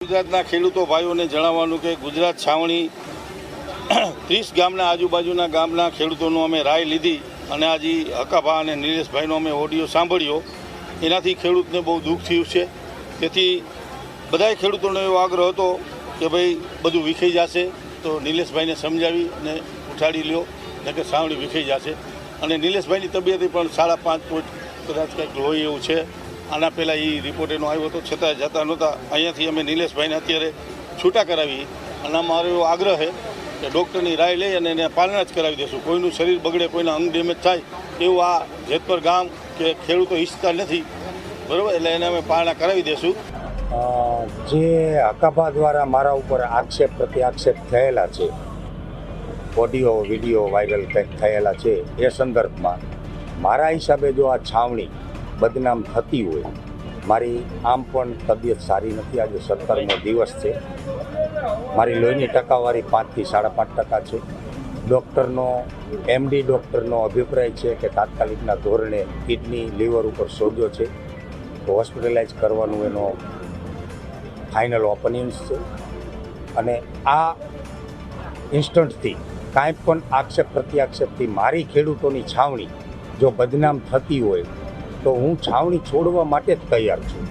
ગુજરાતના ખેડૂતો ભાઈઓને જણાવવાનું કે ગુજરાત છાવણી 30 ગામના આજુબાજુના ગામના ખેડૂતોનો અમે રાય લીધી અને આજે હકાભા અને નિલેશભાઈનો અમે ઓડિયો સાંભળ્યો. એનાથી ખેડૂતને બહુ દુઃખ થયું છે. તેથી બધાય ખેડૂતોનો એવો આગ્રહ હતો કે ભાઈ બધું વિખાઈ જશે તો નિલેશભાઈને સમજાવી અને ઉઠાડી લ્યો, ને કે છાવણી વિખાઈ જશે. અને નિલેશભાઈની તબિયત પણ 5.5 ફૂટ કદાચ કંઈક હોય એવું છે. આના પહેલાં એ રિપોર્ટ એનો આવ્યો હતો, છતાં જતા નહોતા. અહીંયાથી અમે નિલેશભાઈને અત્યારે છૂટા કરાવી અને અમારો એવો આગ્રહ છે કે ડૉક્ટરની રાય લઈ અને એને પાલના જ કરાવી દઈશું. કોઈનું શરીર બગડે, કોઈના અંગ ડેમેજ થાય એવું આ જેતપર ગામ કે ખેડૂતો ઈચ્છતા નથી, બરાબર? એટલે એને અમે પાલના કરાવી દઈશું. જે હકાભા દ્વારા મારા ઉપર આક્ષેપ પ્રત્યાક્ષેપ થયેલા છે, ઓડિયો વિડીયો વાયરલ કંઈક થયેલા છે, એ સંદર્ભમાં મારા હિસાબે જો આ છાવણી બદનામ થતી હોય, મારી આમ પણ તબિયત સારી નથી. આજે 17મો દિવસ છે. મારી લોહીની ટકાવારી 5 થી 5.5% છે. ડૉક્ટરનો MD ડૉક્ટરનો અભિપ્રાય છે કે તાત્કાલિકના ધોરણે કિડની લીવર ઉપર સોજો છે, તો હોસ્પિટલાઇઝ કરવાનું એનો ફાઇનલ ઓપિનિયન્સ છે. અને આ ઇન્સ્ટન્ટથી કાંઈ પણ આક્ષેપ પ્રત્યાક્ષેપથી મારી ખેડૂતોની છાવણી જો બદનામ થતી હોય તો હું છાવણી છોડવા માટે જ તૈયાર છું.